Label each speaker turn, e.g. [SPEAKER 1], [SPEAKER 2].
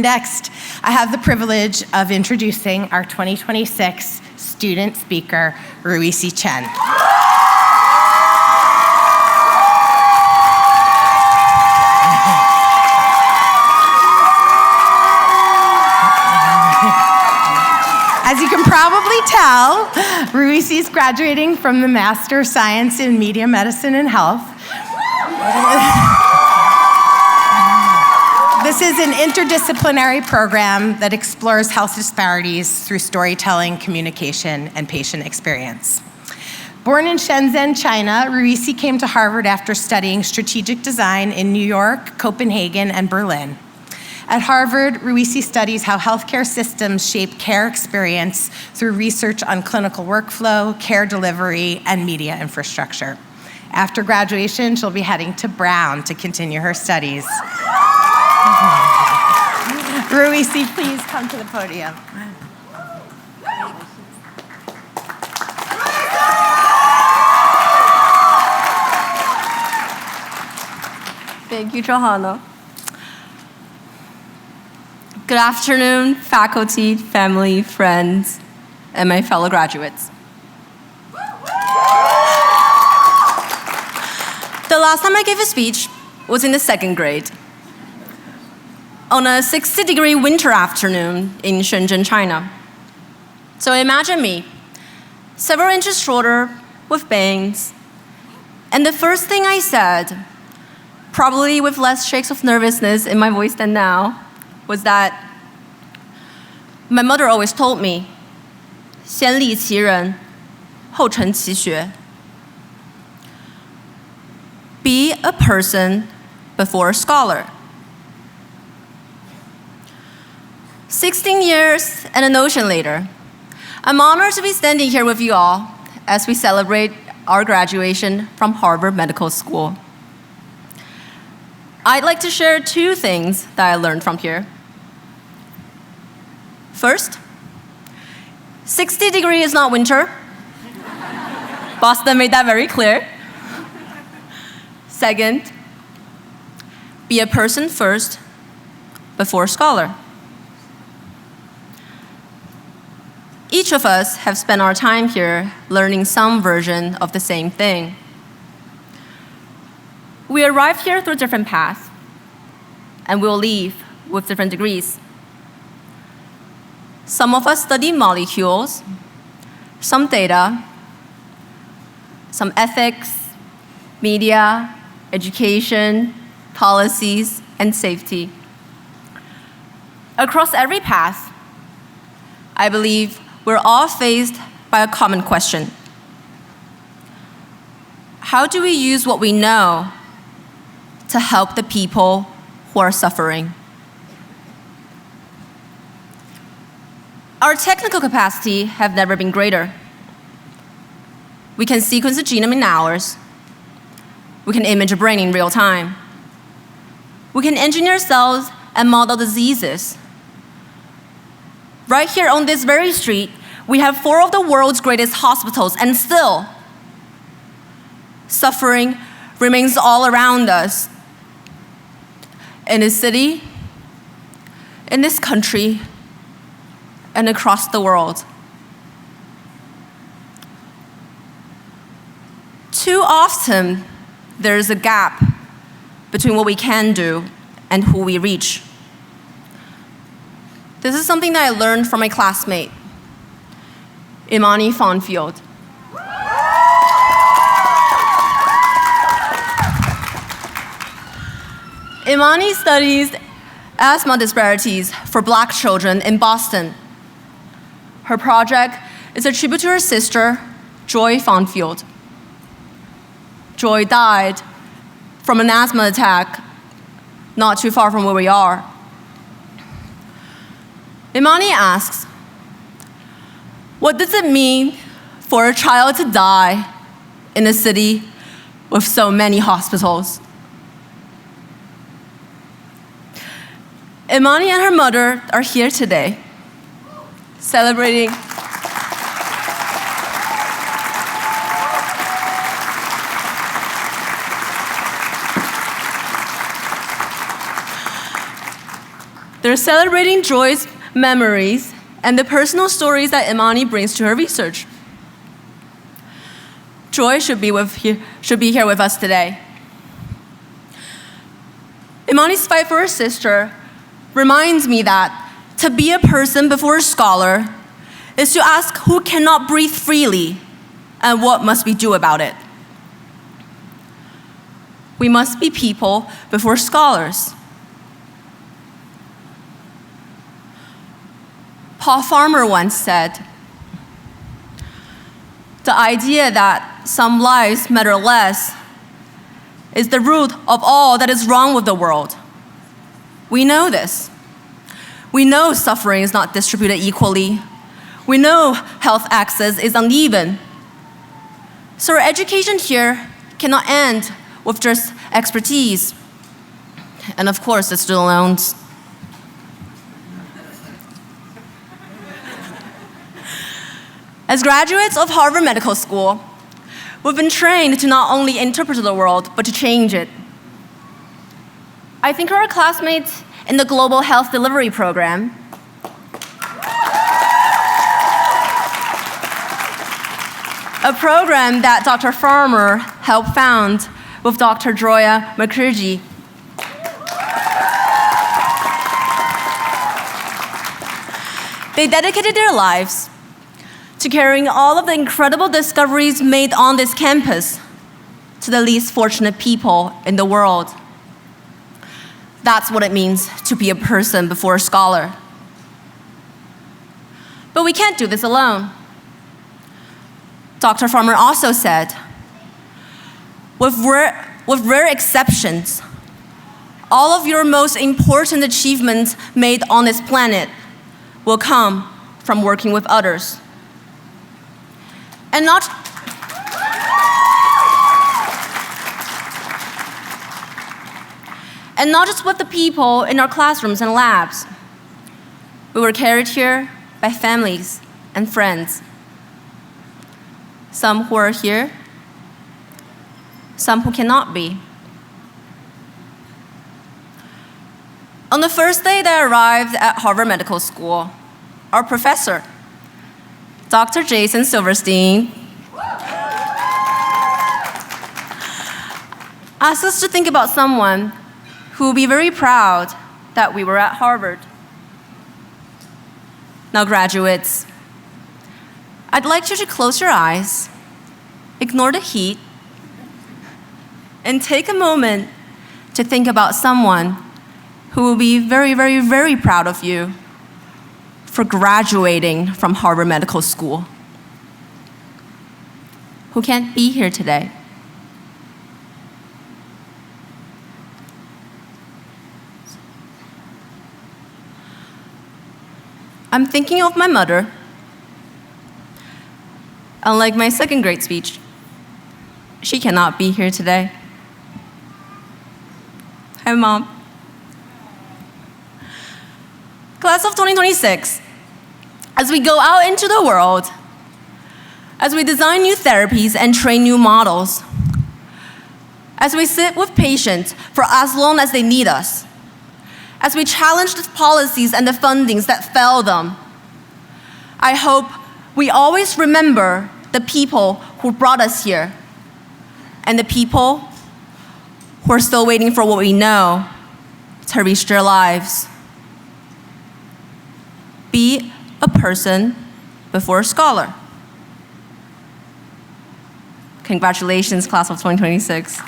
[SPEAKER 1] Next, I have the privilege of introducing our 2026 student speaker, Ruisi Chen. As you can probably tell, Ruisi is graduating from the Master of Science in Media Medicine and Health. This is an interdisciplinary program that explores health disparities through storytelling, communication, and patient experience. Born in Shenzhen, China, Ruisi came to Harvard after studying strategic design in New York, Copenhagen, and Berlin. At Harvard, Ruisi studies how healthcare systems shape care experience through research on clinical workflow, care delivery, and media infrastructure. After graduation, she'll be heading to Brown to continue her studies. Ruisi, please come to the podium.
[SPEAKER 2] Thank you, Johanna. Good afternoon, faculty, family, friends, and my fellow graduates. The last time I gave a speech was in the 2nd grade, on a 60-degree winter afternoon in Shenzhen, China. So imagine me, several inches shorter, with bangs, and the first thing I said, probably with less shakes of nervousness in my voice than now, was that my mother always told me, 先立其人，后承其学. Be a person before a scholar. 16 years and an ocean later, I'm honored to be standing here with you all as we celebrate our graduation from Harvard Medical School. I'd like to share 2 things that I learned from here. First, 60 degrees is not winter. Boston made that very clear. Second, be a person first before a scholar. Each of us have spent our time here learning some version of the same thing. We arrived here through different paths, and we'll leave with different degrees. Some of us study molecules, some data, some ethics, media, education, policies, and safety. Across every path, I believe we're all faced by a common question. How do we use what we know to help the people who are suffering? Our technical capacity have never been greater. We can sequence a genome in hours. We can image a brain in real time. We can engineer cells and model diseases. Right here on this very street, we have 4 of the world's greatest hospitals, and still, suffering remains all around us. In this city, in this country, and across the world. Too often, there's a gap between what we can do and who we reach. This is something that I learned from my classmate, Imani Fonfield. Imani studies asthma disparities for Black children in Boston. Her project is a tribute to her sister, Joy Fonfield. Joy died from an asthma attack not too far from where we are. Imani asks, what does it mean for a child to die in a city with so many hospitals? Imani and her mother are here today, celebrating They're celebrating Joy's memories and the personal stories that Imani brings to her research. Joy should be here with us today. Imani's fight for her sister reminds me that to be a person before a scholar is to ask who cannot breathe freely and what must we do about it. We must be people before scholars. Paul Farmer once said, "The idea that some lives matter less is the root of all that is wrong with the world." We know this. We know suffering is not distributed equally. We know health access is uneven. So our education here cannot end with just expertise. And of course, the student loans. As graduates of Harvard Medical School, we've been trained to not only interpret the world, but to change it. I think our classmates in the Global Health Delivery Program a program that Dr. Farmer helped found with Dr. Joya Mukherjee. They dedicated their lives to carrying all of the incredible discoveries made on this campus to the least fortunate people in the world. That's what it means to be a person before a scholar. But we can't do this alone. Dr. Farmer also said, with rare exceptions, all of your most important achievements made on this planet will come from working with others. And not just with the people in our classrooms and labs. We were carried here by families and friends. Some who are here, some who cannot be. On the first day that I arrived at Harvard Medical School, our professor, Dr. Jason Silverstein, asked us to think about someone who will be very proud that we were at Harvard. Now, graduates, I'd like you to close your eyes, ignore the heat, and take a moment to think about someone who will be very, very, very proud of you for graduating from Harvard Medical School, who can't be here today. I'm thinking of my mother. Unlike my second grade speech, she cannot be here today. Hi, Mom. Class of 2026, as we go out into the world, as we design new therapies and train new models, as we sit with patients for as long as they need us, as we challenge the policies and the fundings that fail them, I hope we always remember the people who brought us here and the people who are still waiting for what we know to reach their lives. Be a person before a scholar. Congratulations, class of 2026.